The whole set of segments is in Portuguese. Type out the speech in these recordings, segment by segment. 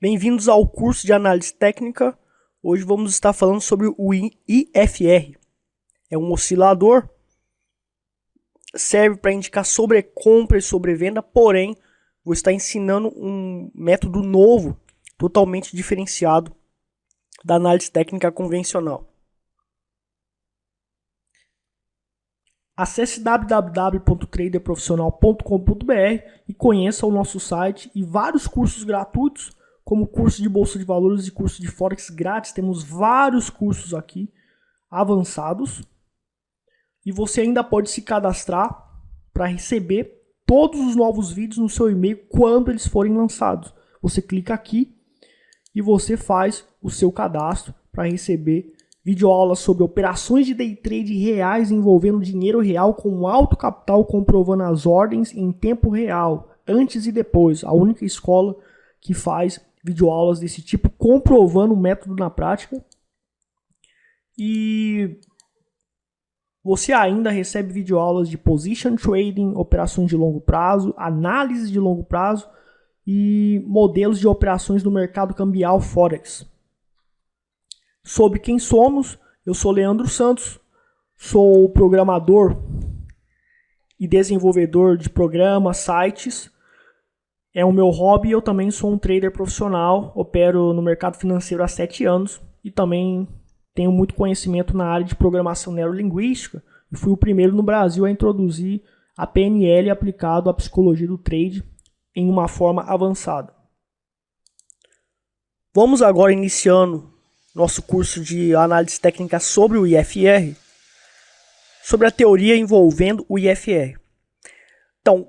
Bem-vindos ao curso de análise técnica. Hoje vamos estar falando sobre o IFR. É um oscilador, serve para indicar sobrecompra e sobrevenda, porém, vou estar ensinando um método novo, totalmente diferenciado da análise técnica convencional. Acesse www.traderprofissional.com.br e conheça o nosso site e vários cursos gratuitos, como curso de Bolsa de Valores e curso de Forex grátis. Temos vários cursos aqui avançados. E você ainda pode se cadastrar para receber todos os novos vídeos no seu e-mail quando eles forem lançados. Você clica aqui e você faz o seu cadastro para receber videoaulas sobre operações de day trade reais envolvendo dinheiro real com alto capital, comprovando as ordens em tempo real, antes e depois. A única escola que faz videoaulas desse tipo, comprovando o método na prática. E você ainda recebe videoaulas de position trading, operações de longo prazo, análise de longo prazo e modelos de operações no mercado cambial Forex. Sobre quem somos, eu sou Leandro Santos, sou programador e desenvolvedor de programas, sites. É o meu hobby e eu também sou um trader profissional, opero no mercado financeiro há 7 anos e também tenho muito conhecimento na área de programação neurolinguística e fui o primeiro no Brasil a introduzir a PNL aplicado à psicologia do trade em uma forma avançada. Vamos agora iniciando nosso curso de análise técnica sobre o IFR, sobre a teoria envolvendo o IFR. Então,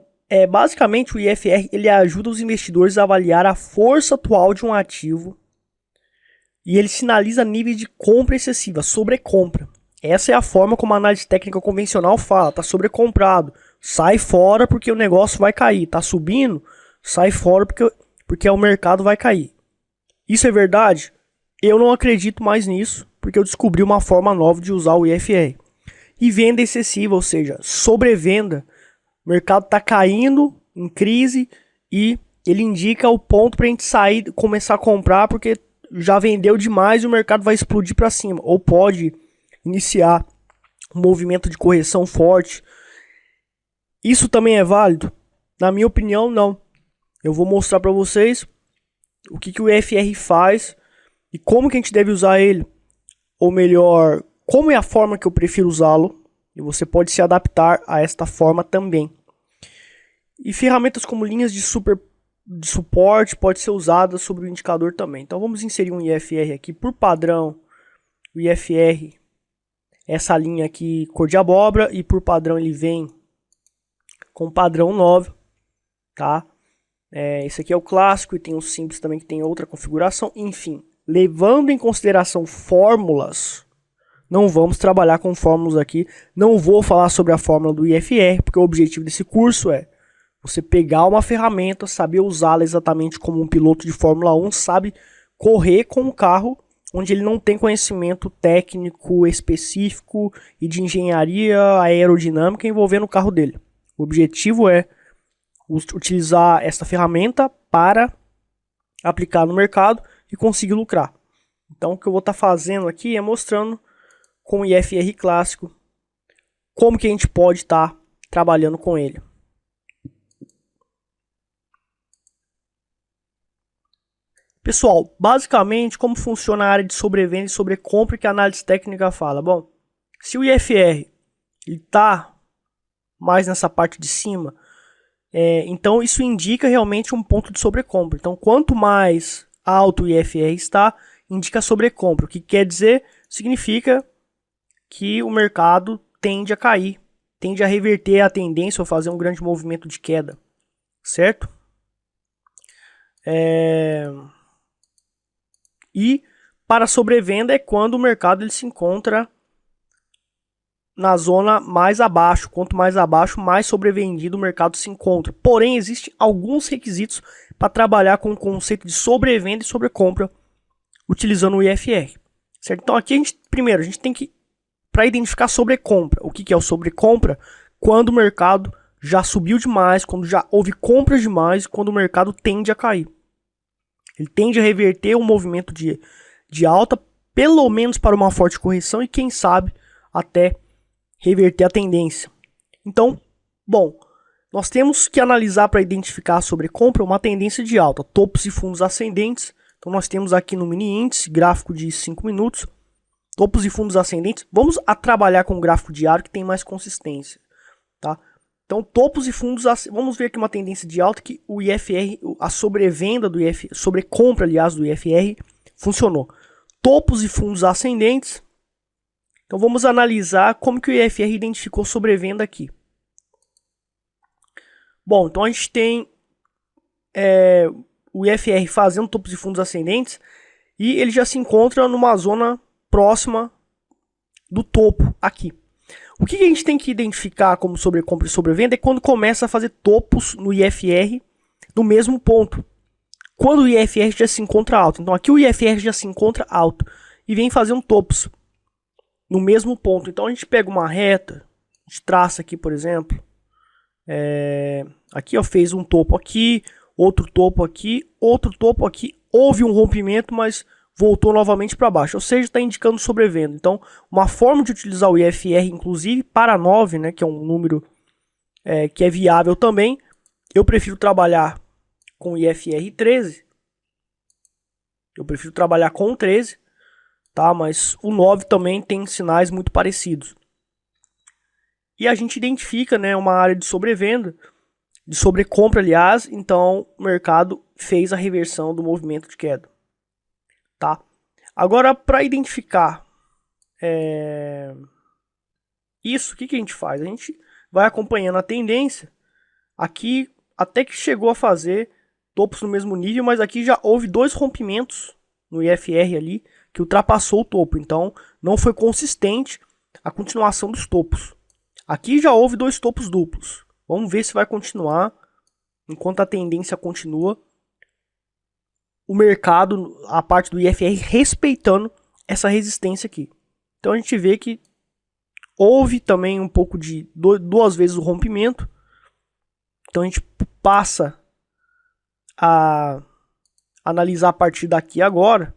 basicamente o IFR ele ajuda os investidores a avaliar a força atual de um ativo e ele sinaliza níveis de compra excessiva, sobrecompra. Essa é a forma como a análise técnica convencional fala: está sobrecomprado, sai fora porque o negócio vai cair, está subindo, sai fora porque o mercado vai cair. Isso é verdade? Eu não acredito mais nisso, porque eu descobri uma forma nova de usar o IFR. E venda excessiva, ou seja, sobrevenda. O mercado está caindo, em crise, e ele indica o ponto para a gente sair, começar a comprar, porque já vendeu demais e o mercado vai explodir para cima. Ou pode iniciar um movimento de correção forte. Isso também é válido? Na minha opinião, não. Eu vou mostrar para vocês o que o IFR faz e como que a gente deve usar ele, ou melhor, como é a forma que eu prefiro usá-lo, e você pode se adaptar a esta forma também. E ferramentas como linhas de suporte pode ser usadas sobre o indicador também. Então vamos inserir um IFR aqui por padrão. O IFR, essa linha aqui cor de abóbora, e por padrão ele vem com padrão 9, tá? Esse aqui é o clássico e tem o simples também que tem outra configuração, enfim. Levando em consideração fórmulas, não vamos trabalhar com fórmulas aqui, não vou falar sobre a fórmula do IFR, porque o objetivo desse curso é você pegar uma ferramenta, saber usá-la exatamente como um piloto de Fórmula 1, sabe correr com um carro onde ele não tem conhecimento técnico específico e de engenharia aerodinâmica envolvendo o carro dele. O objetivo é utilizar essa ferramenta para aplicar no mercado e conseguir lucrar. Então o que eu vou estar fazendo aqui é mostrando com o IFR clássico como que a gente pode estar trabalhando com ele. Pessoal, basicamente como funciona a área de sobrevenda e sobrecompra que a análise técnica fala? Bom, se o IFR está mais nessa parte de cima, então isso indica realmente um ponto de sobrecompra. Então quanto mais alto o IFR está, indica sobrecompra. O que quer dizer? Significa que o mercado tende a cair, tende a reverter a tendência ou fazer um grande movimento de queda, certo? E para sobrevenda é quando o mercado ele se encontra na zona mais abaixo. Quanto mais abaixo, mais sobrevendido o mercado se encontra. Porém, existem alguns requisitos para trabalhar com o conceito de sobrevenda e sobrecompra utilizando o IFR. Certo? Então aqui primeiro a gente tem que, para identificar sobrecompra. O que é o sobrecompra? Quando o mercado já subiu demais, quando já houve compras demais, quando o mercado tende a cair. Ele tende a reverter um movimento de alta, pelo menos para uma forte correção e quem sabe até reverter a tendência. Então, bom, nós temos que analisar para identificar a sobrecompra uma tendência de alta, topos e fundos ascendentes. Então nós temos aqui no mini índice, gráfico de 5 minutos, topos e fundos ascendentes. Vamos trabalhar com o gráfico diário que tem mais consistência, tá? Então topos e fundos, vamos ver aqui uma tendência de alta que o IFR, a sobrevenda do IFR, sobrecompra aliás do IFR, funcionou. Topos e fundos ascendentes. Então vamos analisar como que o IFR identificou sobrevenda aqui. Bom, então a gente tem o IFR fazendo topos e fundos ascendentes e ele já se encontra numa zona próxima do topo aqui. O que a gente tem que identificar como sobrecompra e sobrevenda é quando começa a fazer topos no IFR no mesmo ponto. Quando o IFR já se encontra alto. Então aqui o IFR já se encontra alto e vem fazendo topos no mesmo ponto. Então a gente pega uma reta, a gente traça aqui, por exemplo, aqui ó, fez um topo aqui, outro topo aqui, houve um rompimento, mas voltou novamente para baixo, ou seja, está indicando sobrevenda. Então, uma forma de utilizar o IFR, inclusive para 9, né, que é um número que é viável também, eu prefiro trabalhar com o IFR 13, eu prefiro trabalhar com o 13, tá? Mas o 9 também tem sinais muito parecidos. E a gente identifica, né, uma área de sobrevenda, de sobrecompra, aliás, então o mercado fez a reversão do movimento de queda. Tá? Agora, para identificar isso, o que a gente faz? A gente vai acompanhando a tendência, aqui até que chegou a fazer topos no mesmo nível, mas aqui já houve dois rompimentos no IFR ali, que ultrapassou o topo, então não foi consistente a continuação dos topos. Aqui já houve dois topos duplos. Vamos ver se vai continuar. Enquanto a tendência continua, o mercado, a parte do IFR, respeitando essa resistência aqui. Então a gente vê que houve também um pouco de duas vezes o rompimento. Então a gente passa a analisar a partir daqui agora.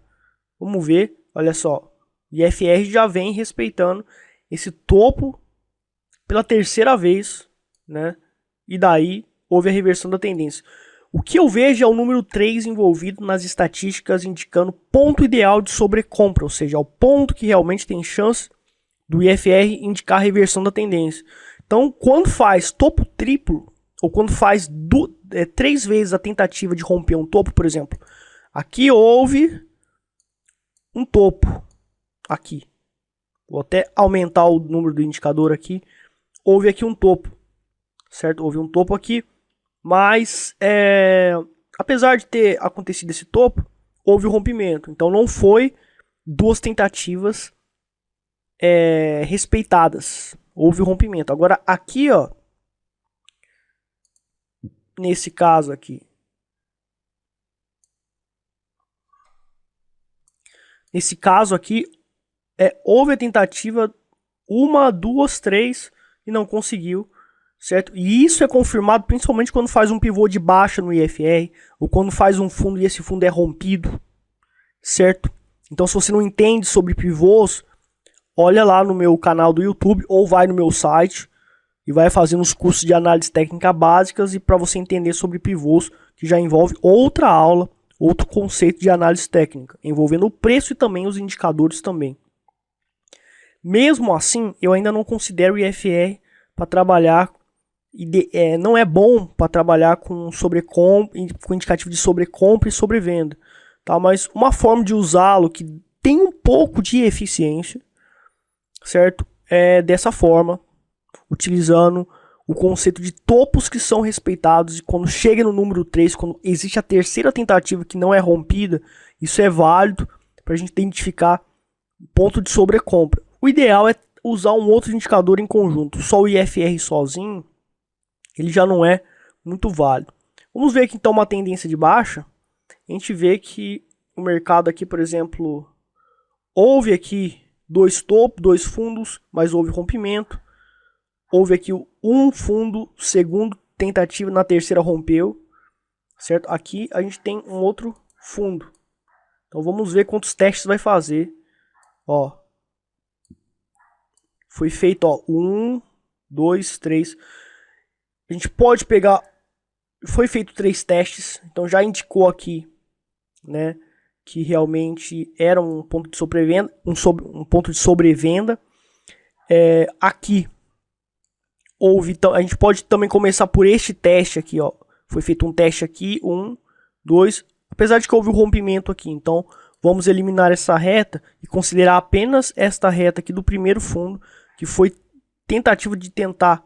Vamos ver, olha só. O IFR já vem respeitando esse topo pela terceira vez, né? E daí houve a reversão da tendência. O que eu vejo é o número 3 envolvido nas estatísticas indicando ponto ideal de sobrecompra, ou seja, é o ponto que realmente tem chance do IFR indicar a reversão da tendência. Então, quando faz topo triplo, ou quando faz 3 vezes a tentativa de romper um topo, por exemplo, aqui houve um topo, aqui. Vou até aumentar o número do indicador aqui. Houve aqui um topo, certo? Houve um topo aqui, mas apesar de ter acontecido esse topo, houve o rompimento. Então não foi duas tentativas respeitadas. Houve o rompimento. Agora aqui, ó, nesse caso aqui, houve a tentativa 1, 2, 3 e não conseguiu, certo? E isso é confirmado principalmente quando faz um pivô de baixa no IFR ou quando faz um fundo e esse fundo é rompido, certo? Então, se você não entende sobre pivôs, olha lá no meu canal do YouTube ou vai no meu site e vai fazendo os cursos de análise técnica básicas e para você entender sobre pivôs, que já envolve outra aula, outro conceito de análise técnica, envolvendo o preço e também os indicadores também. Mesmo assim, eu ainda não considero o IFR para trabalhar, não é bom para trabalhar com indicativo de sobrecompra e sobrevenda, tá? Mas uma forma de usá-lo que tem um pouco de eficiência, certo? É dessa forma, utilizando o conceito de topos que são respeitados e quando chega no número 3, quando existe a terceira tentativa que não é rompida, isso é válido para a gente identificar o ponto de sobrecompra. O ideal é usar um outro indicador em conjunto. Só o IFR sozinho, ele já não é muito válido. Vamos ver aqui então uma tendência de baixa. A gente vê que o mercado aqui, por exemplo, houve aqui dois topos, dois fundos, mas houve rompimento. Houve aqui um fundo, segundo tentativa, na terceira rompeu, certo? Aqui a gente tem um outro fundo. Então vamos ver quantos testes vai fazer. Ó, foi feito, ó, 1, 2, 3. A gente pode pegar, foi feito 3 testes, então já indicou aqui, né, que realmente era um ponto de sobrevenda, um ponto de sobrevenda. Aqui houve, a gente pode também começar por este teste aqui, ó. Foi feito um teste aqui, 1, 2, apesar de que houve um rompimento aqui, então vamos eliminar essa reta e considerar apenas esta reta aqui do primeiro fundo, que foi tentativa de tentar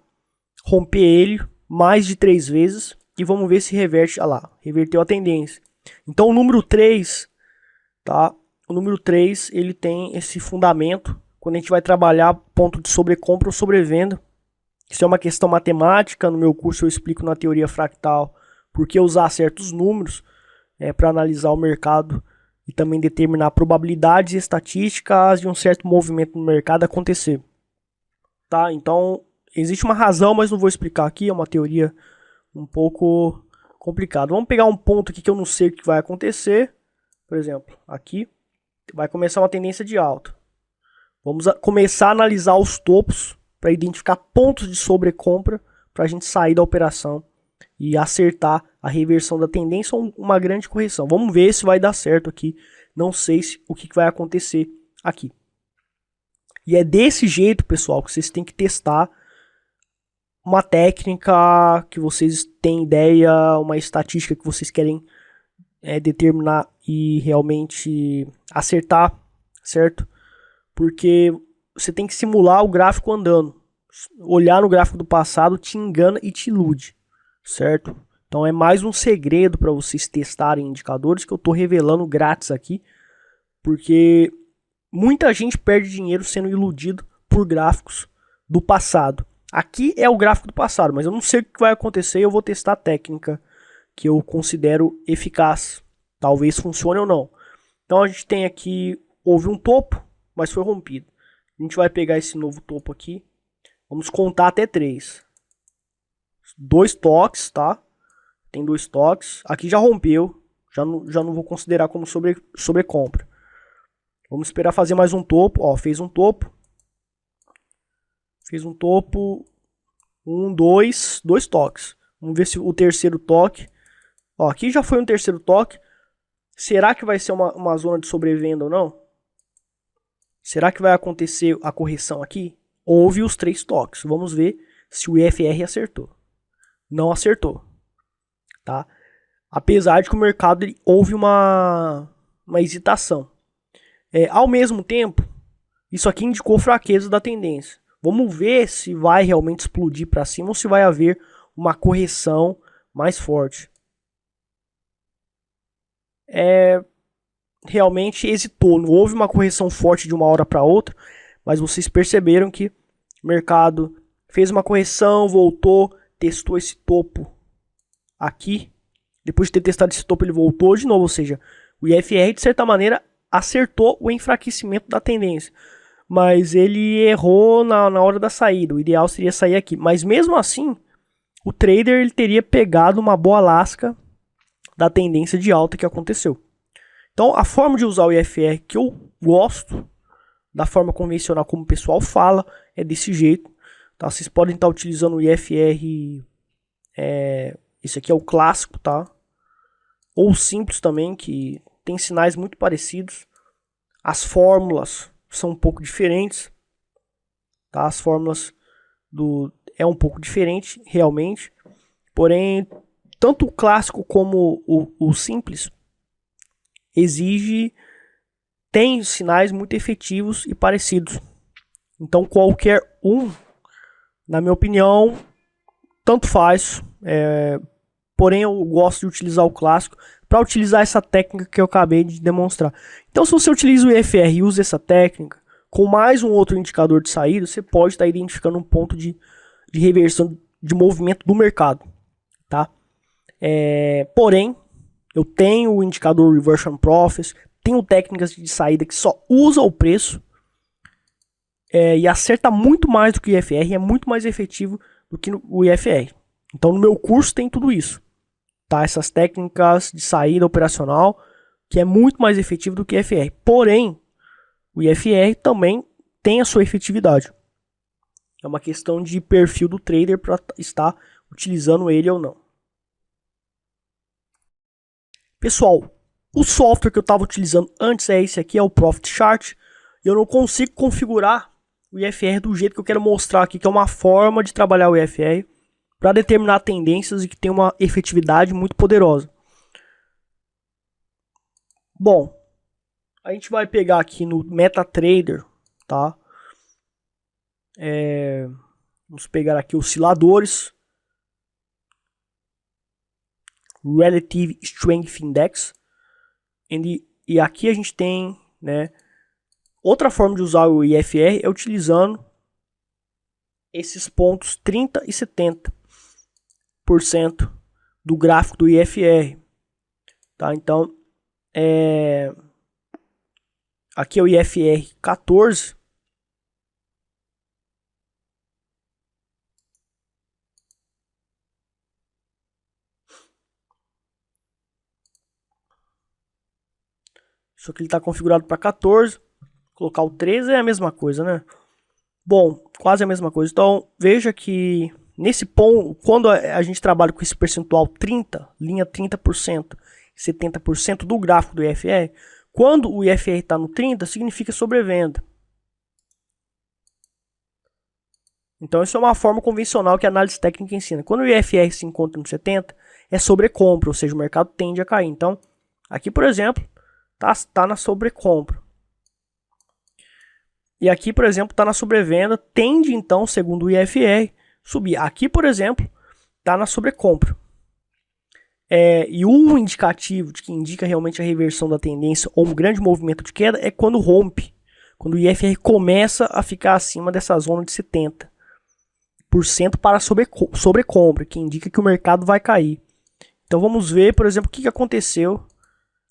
romper ele mais de 3 vezes. E vamos ver se reverte. Olha lá, reverteu a tendência. Então o número 3, tá? O número 3, ele tem esse fundamento quando a gente vai trabalhar ponto de sobrecompra ou sobrevenda. Isso é uma questão matemática. No meu curso eu explico na teoria fractal por que usar certos números para analisar o mercado e também determinar probabilidades e estatísticas de um certo movimento no mercado acontecer. Tá? Então, existe uma razão, mas não vou explicar aqui, é uma teoria um pouco complicada. Vamos pegar um ponto aqui que eu não sei o que vai acontecer. Por exemplo, aqui vai começar uma tendência de alta. Vamos começar a analisar os topos para identificar pontos de sobrecompra para a gente sair da operação e acertar a reversão da tendência ou uma grande correção. Vamos ver se vai dar certo aqui. Não sei o que vai acontecer aqui. E é desse jeito, pessoal, que vocês têm que testar uma técnica que vocês têm ideia, uma estatística que vocês querem determinar e realmente acertar, certo? Porque você tem que simular o gráfico andando. Olhar no gráfico do passado te engana e te ilude, certo? Então é mais um segredo para vocês testarem indicadores que eu estou revelando grátis aqui, porque muita gente perde dinheiro sendo iludido por gráficos do passado. Aqui é o gráfico do passado, mas eu não sei o que vai acontecer e eu vou testar a técnica que eu considero eficaz. Talvez funcione ou não. Então a gente tem aqui, houve um topo, mas foi rompido. A gente vai pegar esse novo topo aqui. Vamos contar até 3. 2 toques, tá? Tem 2 toques. Aqui já rompeu. Já não vou considerar como sobrecompra. Vamos esperar fazer mais um topo. Ó, fez um topo. Fez um topo. 1, 2. 2 toques. Vamos ver se o terceiro toque. Ó, aqui já foi um terceiro toque. Será que vai ser uma zona de sobrevenda ou não? Será que vai acontecer a correção aqui? Houve os 3 toques. Vamos ver se o IFR acertou. Não acertou. Tá? Apesar de que o mercado houve uma hesitação. Ao mesmo tempo, isso aqui indicou fraqueza da tendência. Vamos ver se vai realmente explodir para cima ou se vai haver uma correção mais forte. Realmente hesitou. Não houve uma correção forte de uma hora para outra, mas vocês perceberam que o mercado fez uma correção, voltou, testou esse topo aqui. Depois de ter testado esse topo, ele voltou de novo. Ou seja, o IFR, de certa maneira, acertou o enfraquecimento da tendência. Mas ele errou na hora da saída. O ideal seria sair aqui. Mas mesmo assim, o trader ele teria pegado uma boa lasca da tendência de alta que aconteceu. Então, a forma de usar o IFR que eu gosto, da forma convencional como o pessoal fala, é desse jeito. Tá? Vocês podem estar utilizando o IFR, esse aqui é o clássico, tá? Ou o simples também, que tem sinais muito parecidos. As fórmulas são um pouco diferentes, tá? As fórmulas é um pouco diferente, realmente. Porém, tanto o clássico como o simples tem sinais muito efetivos e parecidos. Então qualquer um, na minha opinião, tanto faz. Porém eu gosto de utilizar o clássico para utilizar essa técnica que eu acabei de demonstrar. Então se você utiliza o IFR e usa essa técnica, com mais um outro indicador de saída, você pode estar identificando um ponto de reversão de movimento do mercado. Tá? Porém, eu tenho o indicador Reversion Profits, tenho técnicas de saída que só usa o preço e acerta muito mais do que o IFR e é muito mais efetivo do que o IFR. Então no meu curso tem tudo isso. Tá? Essas técnicas de saída operacional que é muito mais efetivo do que o IFR. Porém, o IFR também tem a sua efetividade. É uma questão de perfil do trader para estar utilizando ele ou não. Pessoal, o software que eu estava utilizando antes é esse aqui, é o Profit Chart. Eu não consigo configurar o IFR do jeito que eu quero mostrar aqui, que é uma forma de trabalhar o IFR para determinar tendências e que tem uma efetividade muito poderosa. Bom, a gente vai pegar aqui no MetaTrader, tá? Vamos pegar aqui osciladores, Relative Strength Index, e aqui a gente tem, né, outra forma de usar o IFR é utilizando esses pontos 30 e 70% do gráfico do IFR, tá? Então, aqui é o IFR 14. Isso aqui ele está configurado para 14. Colocar o 13 é a mesma coisa, né? Bom, quase a mesma coisa. Então, veja que nesse ponto, quando a gente trabalha com esse percentual 30, linha 30%, 70% do gráfico do IFR, quando o IFR está no 30, significa sobrevenda. Então, isso é uma forma convencional que a análise técnica ensina. Quando o IFR se encontra no 70, é sobrecompra, ou seja, o mercado tende a cair. Então, aqui, por exemplo, tá na sobrecompra. E aqui, por exemplo, está na sobrevenda, tende então, segundo o IFR, subir. Aqui, por exemplo, está na sobrecompra. E um indicativo de que indica realmente a reversão da tendência ou um grande movimento de queda é quando rompe. Quando o IFR começa a ficar acima dessa zona de 70% para sobrecompra, que indica que o mercado vai cair. Então vamos ver, por exemplo, o que aconteceu.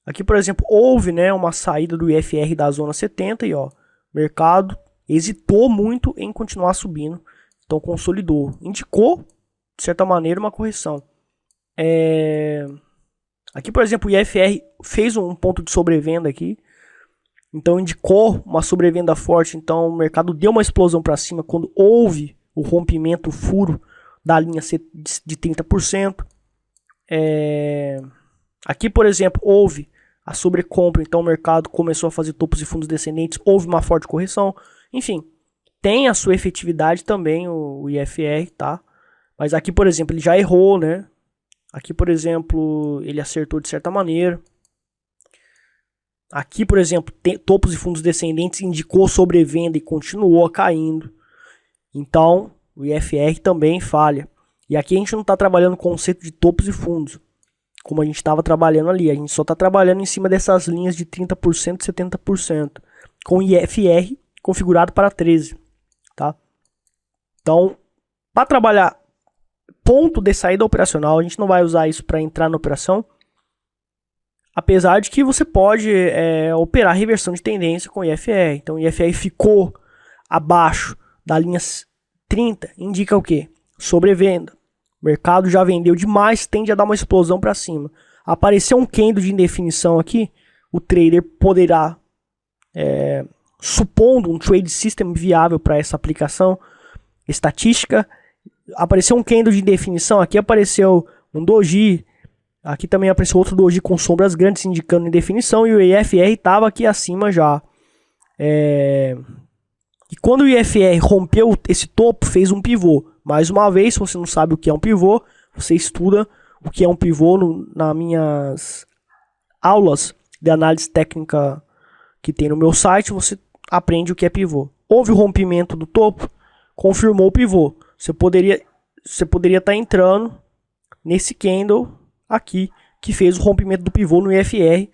Aqui, por exemplo, houve, né, uma saída do IFR da zona 70 e ó, o mercado hesitou muito em continuar subindo, então consolidou, indicou de certa maneira uma correção. Aqui, por exemplo, o IFR fez um ponto de sobrevenda aqui, então indicou uma sobrevenda forte, então o mercado deu uma explosão para cima quando houve o rompimento, o furo da linha de 30%. Aqui, por exemplo, houve a sobrecompra, então o mercado começou a fazer topos e fundos descendentes, houve uma forte correção. Enfim, tem a sua efetividade também o IFR, tá? Mas aqui, por exemplo, ele já errou, né? Aqui, por exemplo, ele acertou de certa maneira. Aqui, por exemplo, topos e fundos descendentes indicou sobrevenda e continuou caindo. Então, o IFR também falha. E aqui a gente não está trabalhando com o conceito de topos e fundos, como a gente estava trabalhando ali. A gente só está trabalhando em cima dessas linhas de 30% e 70%, com IFR configurado para 13, tá? Então, para trabalhar ponto de saída operacional, a gente não vai usar isso para entrar na operação, apesar de que você pode operar reversão de tendência com IFR. Então, o IFR ficou abaixo da linha 30, indica o quê? Sobrevenda. O mercado já vendeu demais, tende a dar uma explosão para cima. Apareceu um candle de indefinição aqui, o trader poderá, supondo um trade system viável para essa aplicação estatística, apareceu um candle de indefinição, aqui apareceu um doji, aqui também apareceu outro doji com sombras grandes indicando indefinição, e o IFR estava aqui acima já. E quando o IFR rompeu esse topo, fez um pivô. Mais uma vez, se você não sabe o que é um pivô, você estuda o que é um pivô nas minhas aulas de análise técnica que tem no meu site, você aprende o que é pivô. Houve o rompimento do topo, confirmou o pivô. Você poderia estar entrando nesse candle aqui, que fez o rompimento do pivô no IFR,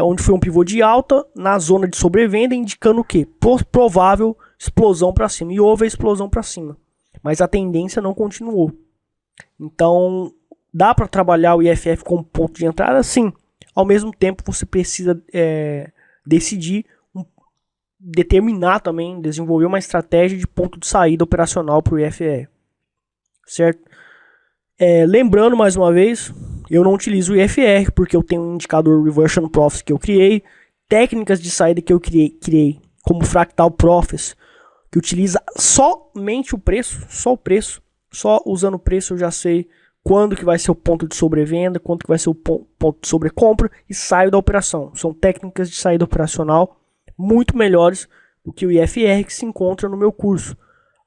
onde foi um pivô de alta na zona de sobrevenda, indicando o que? Provável explosão para cima. E houve a explosão para cima, mas a tendência não continuou. Então, dá para trabalhar o IFF como ponto de entrada? Sim. Ao mesmo tempo, você precisa decidir, determinar também, desenvolver uma estratégia de ponto de saída operacional para o IFR. Certo? Lembrando mais uma vez, eu não utilizo o IFR porque eu tenho um indicador Reversion Profits que eu criei, técnicas de saída que eu criei como Fractal Profits, que utiliza somente o preço, só usando o preço eu já sei quando que vai ser o ponto de sobrevenda, quanto que vai ser o ponto de sobrecompra e saio da operação. São técnicas de saída operacional muito melhores do que o IFR que se encontra no meu curso.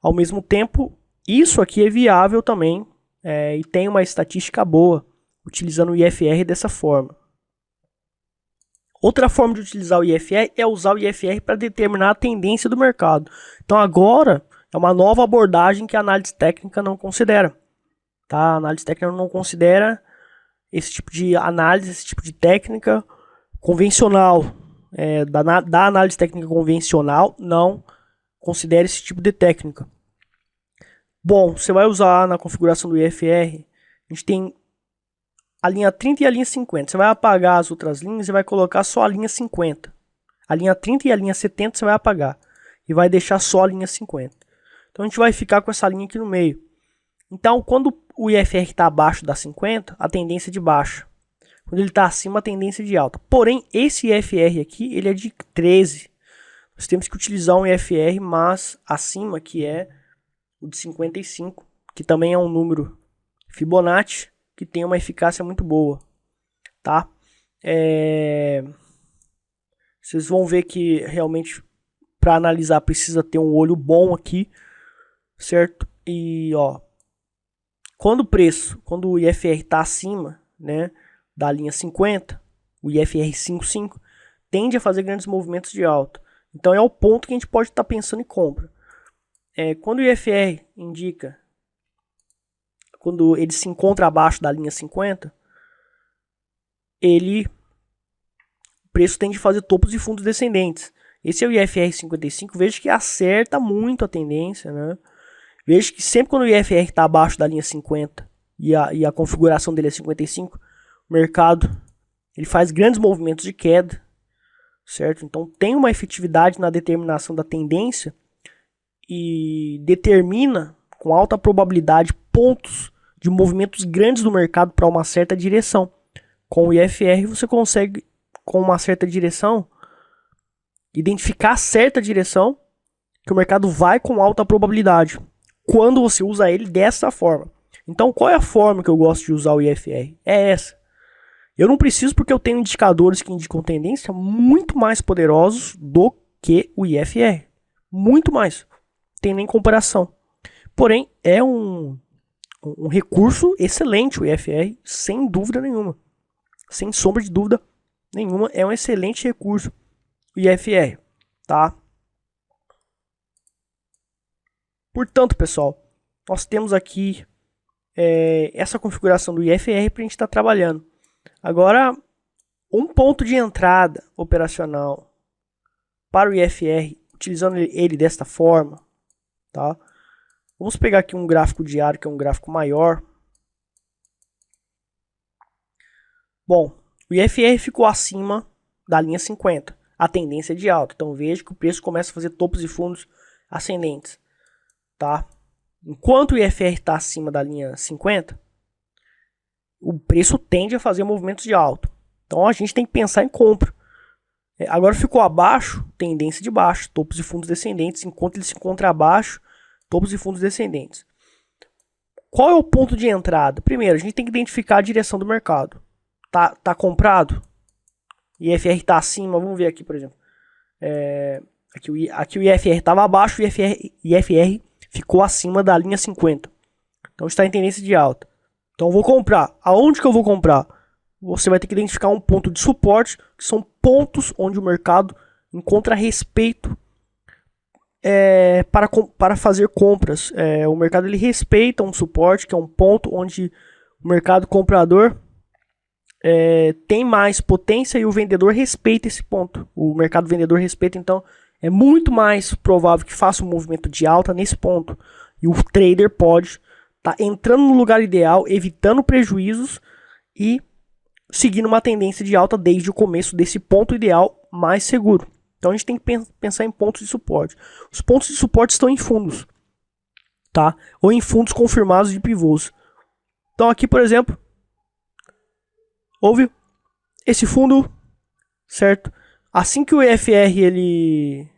Ao mesmo tempo, isso aqui é viável também e tem uma estatística boa utilizando o IFR dessa forma. Outra forma de utilizar o IFR é usar o IFR para determinar a tendência do mercado. Então agora é uma nova abordagem que a análise técnica não considera. Tá? A análise técnica não considera esse tipo de análise, esse tipo de técnica convencional. Da análise técnica convencional não considera esse tipo de técnica. Bom, você vai usar na configuração do IFR, a gente tem a linha 30 e a linha 50. Você vai apagar as outras linhas e vai colocar só a linha 50. A linha 30 e a linha 70 você vai apagar. E vai deixar só a linha 50. Então a gente vai ficar com essa linha aqui no meio. Então quando o IFR está abaixo da 50, a tendência é de baixa. Quando ele está acima, a tendência é de alta. Porém, esse IFR aqui, ele é de 13. Nós temos que utilizar um IFR mais acima, que é o de 55. Que também é um número Fibonacci, que tem uma eficácia muito boa, tá? Vocês vão ver que realmente para analisar precisa ter um olho bom aqui, certo? E ó, quando o IFR está acima, né, da linha 50, o IFR 55 tende a fazer grandes movimentos de alta. Então é o ponto que a gente pode estar pensando em compra. Quando o IFR indica, quando ele se encontra abaixo da linha 50, o preço tende a fazer topos e fundos descendentes. Esse é o IFR 55, veja que acerta muito a tendência, né? Veja que sempre quando o IFR está abaixo da linha 50 e a configuração dele é 55, o mercado ele faz grandes movimentos de queda, certo? Então tem uma efetividade na determinação da tendência e determina com alta probabilidade pontos de movimentos grandes do mercado para uma certa direção. Com o IFR você consegue, com uma certa direção, identificar a certa direção que o mercado vai com alta probabilidade, quando você usa ele dessa forma. Então qual é a forma que eu gosto de usar o IFR? É essa. Eu não preciso porque eu tenho indicadores que indicam tendência muito mais poderosos do que o IFR. Muito mais. Não tem nem comparação. Porém, é um recurso excelente o IFR, sem dúvida nenhuma. Sem sombra de dúvida nenhuma, é um excelente recurso o IFR, tá? Portanto, pessoal, nós temos aqui essa configuração do IFR para a gente estar trabalhando. Agora, um ponto de entrada operacional para o IFR, utilizando ele desta forma, tá? Vamos pegar aqui um gráfico diário, que é um gráfico maior. Bom, o IFR ficou acima da linha 50. A tendência é de alta. Então veja que o preço começa a fazer topos e fundos ascendentes, tá? Enquanto o IFR está acima da linha 50, o preço tende a fazer movimentos de alta. Então a gente tem que pensar em compra. Agora ficou abaixo, tendência de baixo, topos e fundos descendentes. Enquanto ele se encontra abaixo, topos e fundos descendentes. Qual é o ponto de entrada? Primeiro, a gente tem que identificar a direção do mercado. Tá comprado? IFR está acima, vamos ver aqui, por exemplo. Aqui o IFR estava abaixo, o IFR ficou acima da linha 50. Então está em tendência de alta. Então eu vou comprar. Aonde que eu vou comprar? Você vai ter que identificar um ponto de suporte, que são pontos onde o mercado encontra respeito para fazer compras. O mercado ele respeita um suporte, que é um ponto onde o mercado comprador tem mais potência e o vendedor respeita esse ponto. O mercado vendedor respeita, então é muito mais provável que faça um movimento de alta nesse ponto. E o trader pode estar entrando no lugar ideal, evitando prejuízos e seguindo uma tendência de alta desde o começo desse ponto ideal mais seguro. Então a gente tem que pensar em pontos de suporte. Os pontos de suporte estão em fundos, tá? Ou em fundos confirmados de pivôs. Então aqui, por exemplo, houve esse fundo, certo? Assim que o IFR ele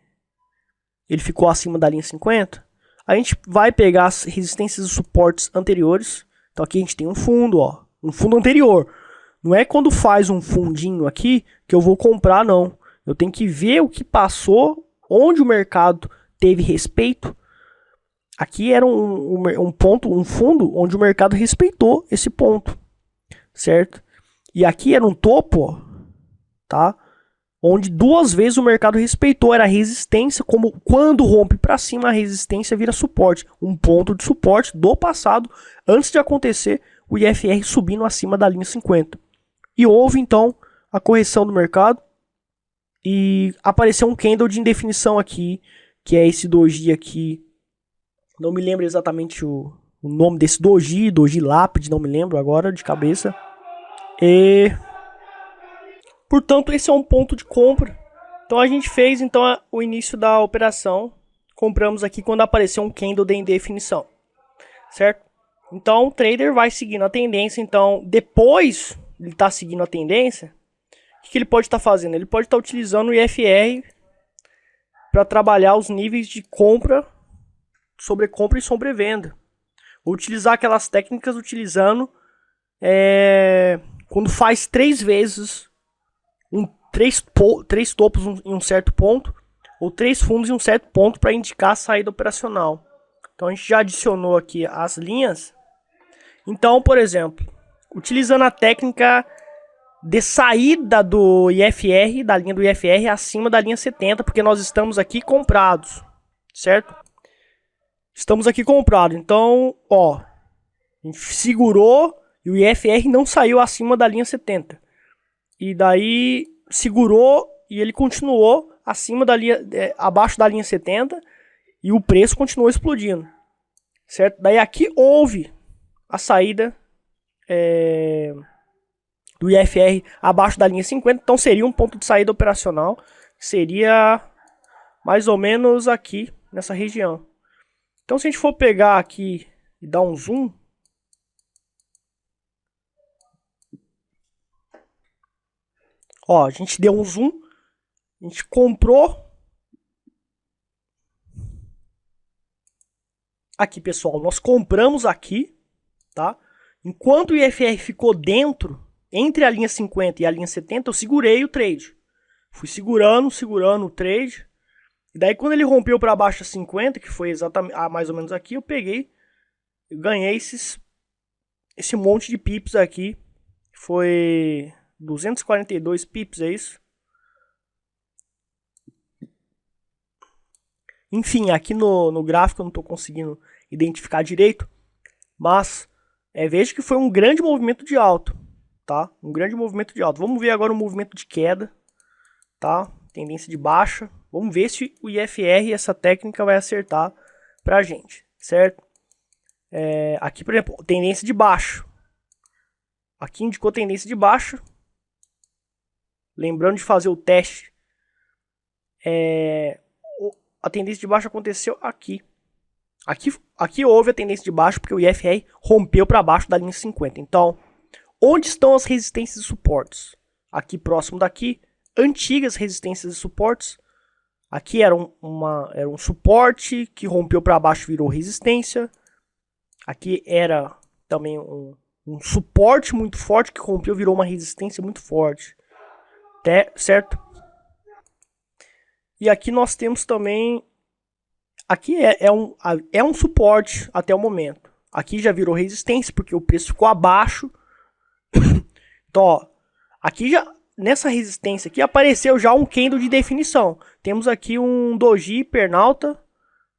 ficou acima da linha 50, a gente vai pegar as resistências e suportes anteriores. Então aqui a gente tem um fundo, ó, um fundo anterior. Não é quando faz um fundinho aqui que eu vou comprar, não. Eu tenho que ver o que passou, onde o mercado teve respeito. Aqui era um ponto, um fundo onde o mercado respeitou esse ponto, certo? E aqui era um topo, ó, tá? Onde duas vezes o mercado respeitou, era a resistência, como quando rompe para cima a resistência vira suporte, um ponto de suporte do passado, antes de acontecer o IFR subindo acima da linha 50. E houve então a correção do mercado e apareceu um candle de indefinição aqui, que é esse doji aqui, não me lembro exatamente o nome desse doji lápide, não me lembro agora de cabeça. E portanto, esse é um ponto de compra. Então a gente fez então o início da operação. Compramos aqui quando apareceu um candle de indefinição, certo? Então o trader vai seguindo a tendência. Então depois ele está seguindo a tendência, o que ele pode estar fazendo? Ele pode estar utilizando o IFR para trabalhar os níveis de compra, sobrecompra e sobrevenda. Ou utilizar aquelas técnicas utilizando quando faz 3 vezes três topos em um certo ponto, ou 3 fundos em um certo ponto para indicar a saída operacional. Então a gente já adicionou aqui as linhas. Então, por exemplo, utilizando a técnica de saída do IFR, da linha do IFR acima da linha 70, porque nós estamos aqui comprados, certo? Estamos aqui comprados, então, ó, a gente segurou e o IFR não saiu acima da linha 70. E daí segurou e ele continuou acima da linha, abaixo da linha 70 e o preço continuou explodindo, certo? Daí aqui houve a saída do IFR abaixo da linha 50, então seria um ponto de saída operacional, seria mais ou menos aqui nessa região. Então se a gente for pegar aqui e dar um zoom, ó, a gente deu um zoom, a gente comprou. Aqui, pessoal, nós compramos aqui, tá? Enquanto o IFR ficou dentro, entre a linha 50 e a linha 70, eu segurei o trade. Fui segurando o trade. E daí quando ele rompeu para baixo de 50, que foi exatamente mais ou menos aqui, eu peguei, eu ganhei esse monte de pips aqui. Foi 242 pips, é isso? Enfim, aqui no gráfico eu não estou conseguindo identificar direito, mas veja que foi um grande movimento de alta, tá? Um grande movimento de alta. Vamos ver agora o movimento de queda, tá? Tendência de baixa. Vamos ver se o IFR e essa técnica vai acertar pra gente, certo? Aqui, por exemplo, tendência de baixa. Aqui indicou tendência de baixa. Lembrando de fazer o teste. A tendência de baixa aconteceu aqui. Aqui houve a tendência de baixa porque o IFR rompeu para baixo da linha 50. Então, onde estão as resistências e suportes? Aqui próximo daqui, antigas resistências e suportes. Aqui era um suporte que rompeu para baixo, virou resistência. Aqui era também um suporte muito forte que rompeu, virou uma resistência muito forte. Certo? E aqui nós temos também... Aqui é um suporte até o momento. Aqui já virou resistência porque o preço ficou abaixo. Então, ó, aqui já... Nessa resistência aqui apareceu já um candle de definição. Temos aqui um doji pernalta,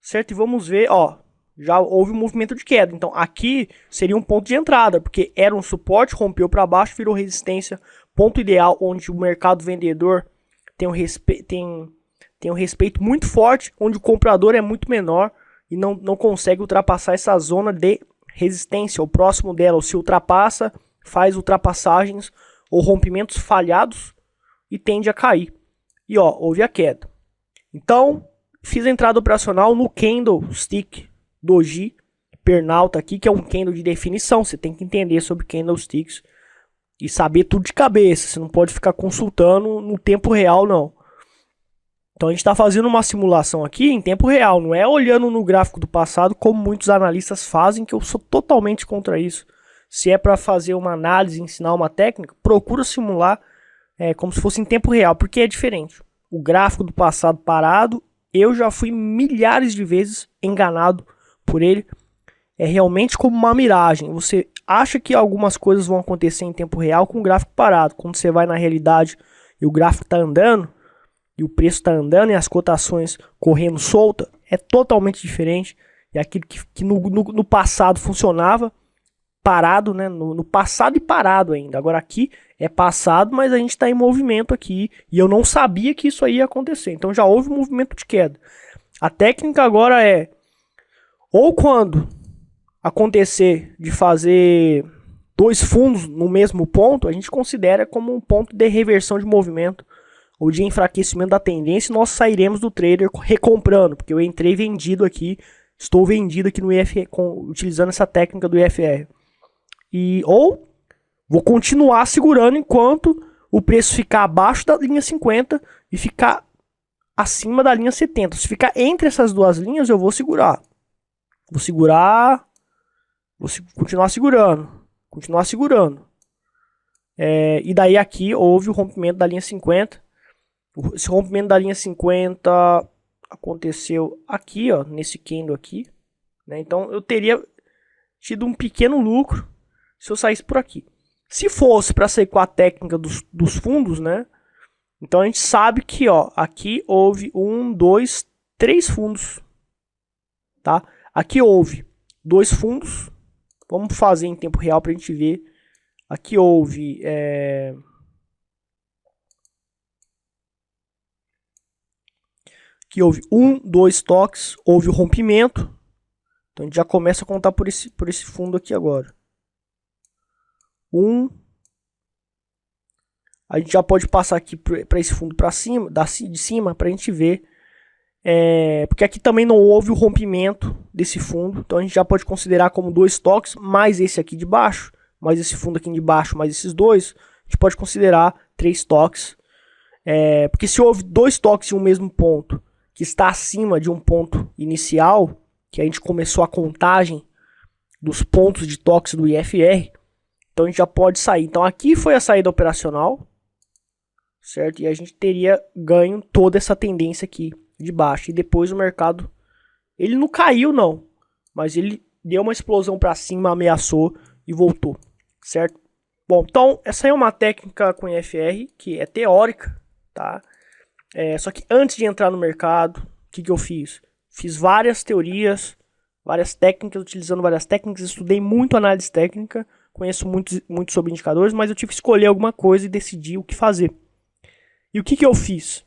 certo? E vamos ver, ó, já houve um movimento de queda. Então aqui seria um ponto de entrada, porque era um suporte, rompeu para baixo, virou resistência, ponto ideal onde o mercado vendedor tem um respeito muito forte, onde o comprador é muito menor e não consegue ultrapassar essa zona de resistência, o próximo dela, ou se ultrapassa, faz ultrapassagens ou rompimentos falhados e tende a cair. E ó, houve a queda. Então, fiz a entrada operacional no candlestick doji pernalta aqui, que é um candle de definição. Você tem que entender sobre candlesticks. e saber tudo de cabeça. Você não pode ficar consultando no tempo real, não. Então a gente está fazendo uma simulação aqui em tempo real, não é olhando no gráfico do passado como muitos analistas fazem, que eu sou totalmente contra isso. Se é para fazer uma análise, ensinar uma técnica, procura simular como se fosse em tempo real, porque é diferente. O gráfico do passado parado, eu já fui milhares de vezes enganado por ele. É realmente como uma miragem. Você acha que algumas coisas vão acontecer em tempo real com o gráfico parado. Quando você vai na realidade e o gráfico está andando, e o preço está andando e as cotações correndo solta, é totalmente diferente. E aquilo que no passado funcionava parado, né? No passado e parado ainda. Agora aqui é passado, mas a gente está em movimento aqui. E eu não sabia que isso aí ia acontecer. Então já houve um movimento de queda. A técnica agora é, ou quando acontecer de fazer dois fundos no mesmo ponto, a gente considera como um ponto de reversão de movimento ou de enfraquecimento da tendência, e nós sairemos do trader recomprando, porque eu entrei vendido aqui, estou vendido aqui no IFR, utilizando essa técnica do IFR. Ou vou continuar segurando enquanto o preço ficar abaixo da linha 50 e ficar acima da linha 70. Se ficar entre essas duas linhas, eu vou segurar. Vou continuar segurando. E daí aqui houve o rompimento da linha 50. Esse rompimento da linha 50 aconteceu aqui, ó, nesse candle aqui, né? Então eu teria tido um pequeno lucro se eu saísse por aqui. Se fosse para sair com a técnica dos fundos, né? Então a gente sabe que, ó, aqui houve 1, 2, 3 fundos, tá? Aqui houve 2 fundos. Vamos fazer em tempo real para a gente ver. Aqui houve Aqui houve 1, 2 toques, houve o rompimento. Então a gente já começa a contar por esse fundo aqui agora. 1. A gente já pode passar aqui para esse fundo para cima, de cima, para a gente ver. Porque aqui também não houve o rompimento desse fundo. Então a gente já pode considerar como 2 toques, mais esse aqui de baixo, mais esse fundo aqui de baixo, mais esses dois. A gente pode considerar 3 toques. Porque se houve 2 toques em um mesmo ponto, que está acima de um ponto inicial, que a gente começou a contagem dos pontos de toques do IFR, então a gente já pode sair. Então aqui foi a saída operacional, certo? E a gente teria ganho toda essa tendência aqui de baixo. E depois o mercado, ele não caiu não, mas ele deu uma explosão para cima, ameaçou e voltou, certo? Bom, então essa é uma técnica com IFR que é teórica, tá? Só que antes de entrar no mercado, o que eu fiz? Fiz várias teorias, várias técnicas, utilizando várias técnicas, estudei muito análise técnica, conheço muito sobre indicadores, mas eu tive que escolher alguma coisa e decidir o que fazer. E o que eu fiz?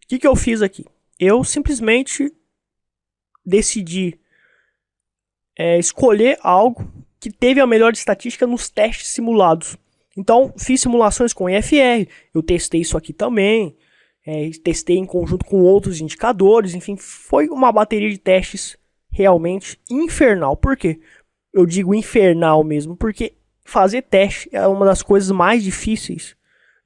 O que eu fiz aqui? Eu simplesmente decidi escolher algo que teve a melhor estatística nos testes simulados. Então, fiz simulações com IFR, eu testei isso aqui também, testei em conjunto com outros indicadores, enfim, foi uma bateria de testes realmente infernal. Por quê? Eu digo infernal mesmo, porque fazer teste é uma das coisas mais difíceis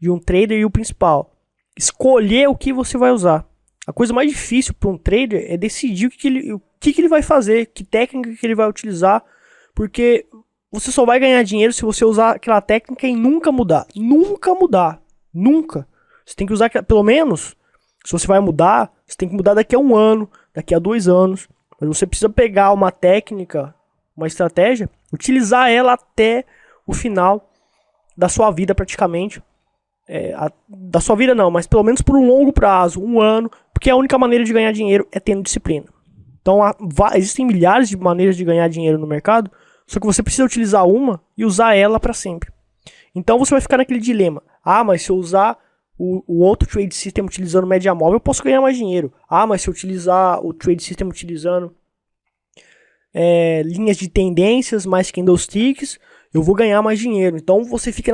de um trader e o principal, escolher o que você vai usar. A coisa mais difícil para um trader é decidir o que ele vai fazer, que técnica que ele vai utilizar, porque você só vai ganhar dinheiro se você usar aquela técnica e nunca mudar. Nunca mudar. Nunca. Você tem que usar, pelo menos, se você vai mudar, você tem que mudar daqui a 1 ano, daqui a 2 anos. Mas você precisa pegar uma técnica, uma estratégia, utilizar ela até o final da sua vida praticamente. Da sua vida não, mas pelo menos por um longo prazo, 1 ano, porque a única maneira de ganhar dinheiro é tendo disciplina. Então existem milhares de maneiras de ganhar dinheiro no mercado, só que você precisa utilizar uma e usar ela para sempre. Então você vai ficar naquele dilema. Ah, mas se eu usar o outro trade system utilizando média móvel, eu posso ganhar mais dinheiro. Ah, mas se eu utilizar o trade system utilizando linhas de tendências mais candlesticks, eu vou ganhar mais dinheiro. Então você fica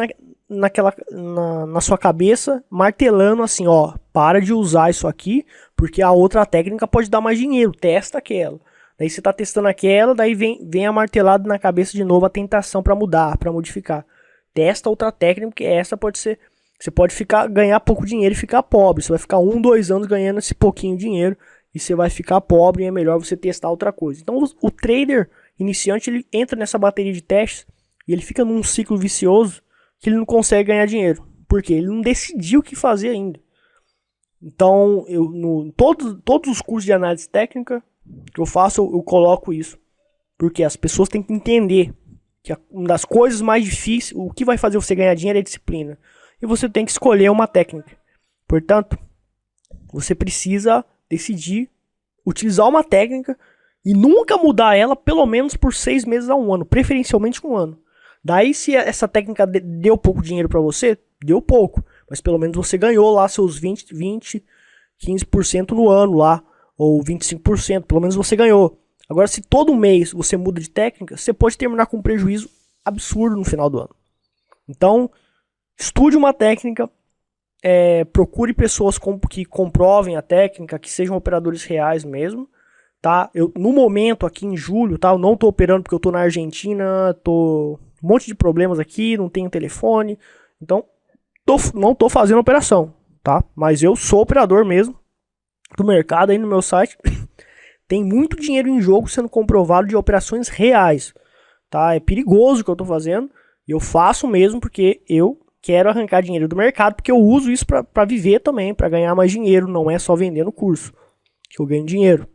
na sua cabeça martelando assim, ó, para de usar isso aqui, porque a outra técnica pode dar mais dinheiro, testa aquela. Daí você tá testando aquela, daí vem a martelada na cabeça de novo a tentação para mudar, para modificar. Testa outra técnica, porque essa pode ser... Você pode ganhar pouco dinheiro e ficar pobre. Você vai ficar 1, 2 anos ganhando esse pouquinho de dinheiro e você vai ficar pobre e é melhor você testar outra coisa. Então o trader iniciante, ele entra nessa bateria de testes e ele fica num ciclo vicioso que ele não consegue ganhar dinheiro. Por quê? Ele não decidiu o que fazer ainda. Então, todos os cursos de análise técnica que eu faço, eu coloco isso. Porque as pessoas têm que entender que uma das coisas mais difíceis, o que vai fazer você ganhar dinheiro é disciplina. E você tem que escolher uma técnica. Portanto, você precisa decidir utilizar uma técnica e nunca mudar ela pelo menos por 6 meses a 1 ano, preferencialmente 1 ano. Daí, se essa técnica deu pouco dinheiro para você, deu pouco. Mas pelo menos você ganhou lá seus 20, 15% no ano lá, ou 25%, pelo menos você ganhou. Agora, se todo mês você muda de técnica, você pode terminar com um prejuízo absurdo no final do ano. Então, estude uma técnica, procure pessoas que comprovem a técnica, que sejam operadores reais mesmo. Tá? No momento, aqui em julho, tá? Eu não estou operando porque eu estou na Argentina, tô um monte de problemas aqui, não tenho telefone, então não estou fazendo operação, tá? Mas eu sou operador mesmo do mercado aí no meu site. Tem muito dinheiro em jogo sendo comprovado de operações reais, tá? É perigoso o que eu estou fazendo e eu faço mesmo porque eu quero arrancar dinheiro do mercado, porque eu uso isso para viver também, para ganhar mais dinheiro, não é só vendendo curso que eu ganho dinheiro,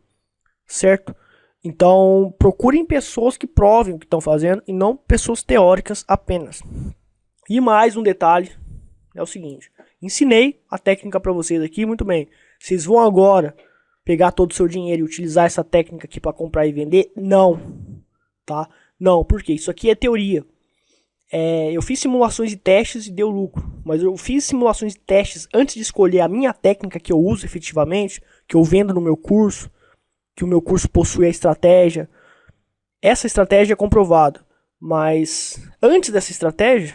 certo? Então, procurem pessoas que provem o que estão fazendo e não pessoas teóricas apenas. E mais um detalhe, é o seguinte, ensinei a técnica para vocês aqui, muito bem. Vocês vão agora pegar todo o seu dinheiro e utilizar essa técnica aqui para comprar e vender? Não, tá? Não, porque isso aqui é teoria. Eu fiz simulações de testes e deu lucro, mas eu fiz simulações de testes antes de escolher a minha técnica que eu uso efetivamente, que eu vendo no meu curso, que o meu curso possui a estratégia. Essa estratégia é comprovada, mas antes dessa estratégia,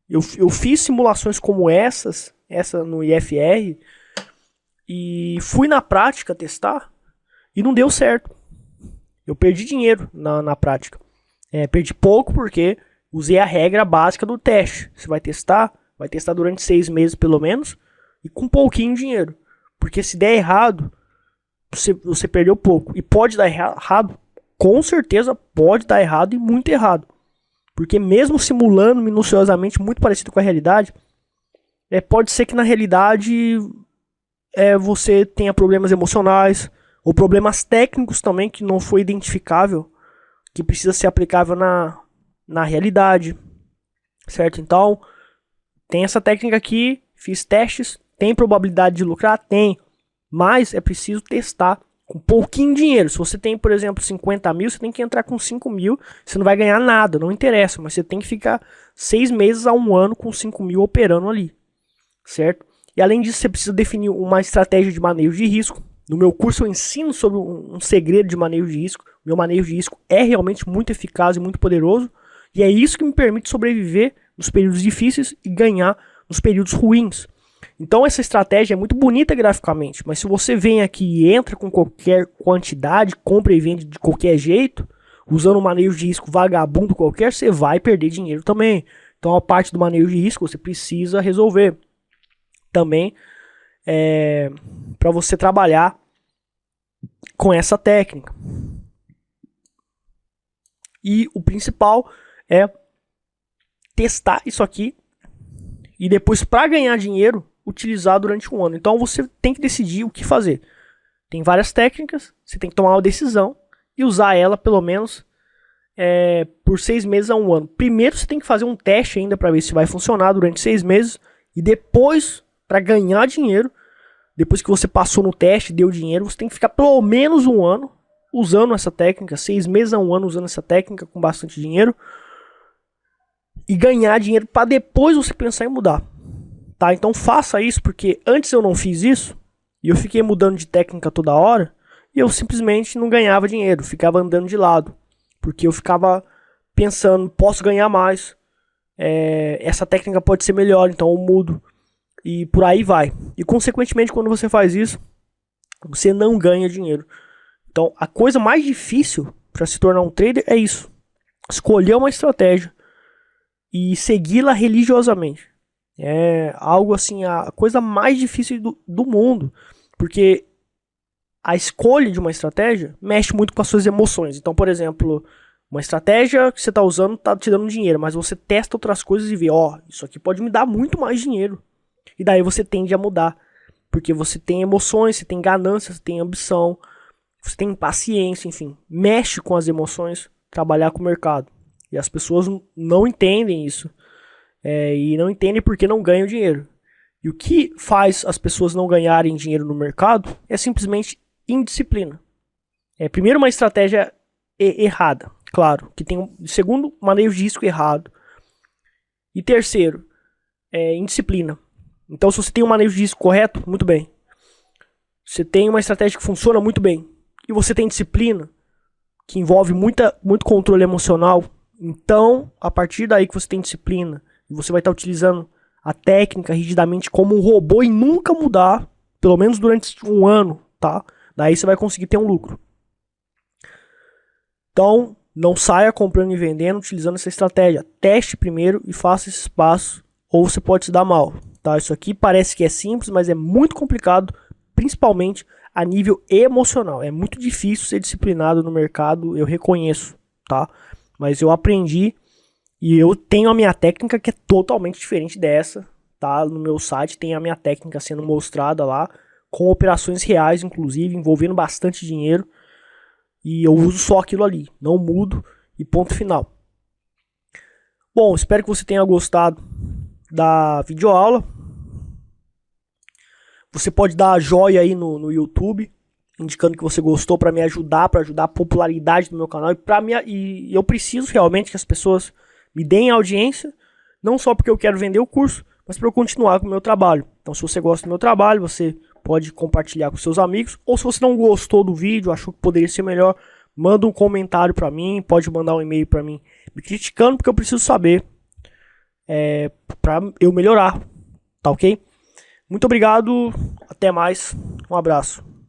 eu fiz simulações como essa no IFR, e fui na prática testar e não deu certo. Eu perdi dinheiro na prática. Perdi pouco porque usei a regra básica do teste. Você vai testar durante 6 meses pelo menos e com pouquinho dinheiro. Porque se der errado, você perdeu pouco. E pode dar errado, com certeza pode dar errado e muito errado. Porque mesmo simulando minuciosamente muito parecido com a realidade, pode ser que na realidade você tenha problemas emocionais ou problemas técnicos também que não foi identificável, que precisa ser aplicável na realidade, certo? Então, tem essa técnica aqui, fiz testes, tem probabilidade de lucrar? Tem, mas é preciso testar com pouquinho dinheiro. Se você tem, por exemplo, 50 mil, você tem que entrar com 5 mil, você não vai ganhar nada, não interessa, mas você tem que ficar 6 meses a 1 ano com 5 mil operando ali, certo? E além disso, você precisa definir uma estratégia de manejo de risco. No meu curso eu ensino sobre um segredo de manejo de risco. Meu manejo de risco é realmente muito eficaz e muito poderoso. E é isso que me permite sobreviver nos períodos difíceis e ganhar nos períodos ruins. Então essa estratégia é muito bonita graficamente, mas se você vem aqui e entra com qualquer quantidade, compra e vende de qualquer jeito, usando um manejo de risco vagabundo qualquer, você vai perder dinheiro também. Então a parte do manejo de risco você precisa resolver também para você trabalhar com essa técnica. E o principal é testar isso aqui e depois, para ganhar dinheiro, utilizar durante 1 ano. Então você tem que decidir o que fazer. Tem várias técnicas, você tem que tomar uma decisão e usar ela pelo menos por 6 meses a 1 ano. Primeiro você tem que fazer um teste ainda para ver se vai funcionar durante 6 meses e depois, para ganhar dinheiro, depois que você passou no teste, deu dinheiro, você tem que ficar pelo menos 1 ano usando essa técnica, 6 meses a 1 ano usando essa técnica com bastante dinheiro e ganhar dinheiro para depois você pensar em mudar, tá? Então faça isso, porque antes eu não fiz isso e eu fiquei mudando de técnica toda hora e eu simplesmente não ganhava dinheiro, ficava andando de lado, porque eu ficava pensando, posso ganhar mais, essa técnica pode ser melhor, então eu mudo e por aí vai. E consequentemente, quando você faz isso, você não ganha dinheiro. Então, a coisa mais difícil para se tornar um trader é isso: escolher uma estratégia e segui-la religiosamente. É algo assim, a coisa mais difícil do mundo, porque a escolha de uma estratégia mexe muito com as suas emoções. Então, por exemplo, uma estratégia que você está usando está te dando dinheiro, mas você testa outras coisas e vê, isso aqui pode me dar muito mais dinheiro. E daí você tende a mudar, porque você tem emoções, você tem ganância, você tem ambição, você tem impaciência, enfim, mexe com as emoções trabalhar com o mercado. E as pessoas não entendem isso. E não entendem porque não ganham dinheiro. E o que faz as pessoas não ganharem dinheiro no mercado é simplesmente indisciplina. Primeiro, uma estratégia errada, claro, que tem segundo, manejo de risco errado. E terceiro, indisciplina. Então, se você tem um manejo de risco correto, muito bem. Você tem uma estratégia que funciona muito bem. E você tem disciplina, que envolve muito controle emocional. Então, a partir daí que você tem disciplina, e você vai estar utilizando a técnica rigidamente como um robô e nunca mudar, pelo menos durante um ano, tá? Daí você vai conseguir ter um lucro. Então, não saia comprando e vendendo utilizando essa estratégia. Teste primeiro e faça esses passos, ou você pode se dar mal, tá? Isso aqui parece que é simples, mas é muito complicado, principalmente a nível emocional. É muito difícil ser disciplinado no mercado, eu reconheço, tá? Mas eu aprendi e eu tenho a minha técnica que é totalmente diferente dessa, tá? No meu site tem a minha técnica sendo mostrada lá, com operações reais, inclusive, envolvendo bastante dinheiro. E eu uso só aquilo ali, não mudo e ponto final. Bom, espero que você tenha gostado da videoaula. Você pode dar joia aí no YouTube, indicando que você gostou para me ajudar, para ajudar a popularidade do meu canal. E eu preciso realmente que as pessoas me deem audiência, não só porque eu quero vender o curso, mas para eu continuar com o meu trabalho. Então, se você gosta do meu trabalho, você pode compartilhar com seus amigos. Ou se você não gostou do vídeo, achou que poderia ser melhor, manda um comentário para mim, pode mandar um e-mail para mim me criticando, porque eu preciso saber para eu melhorar, tá ok? Muito obrigado, até mais, um abraço.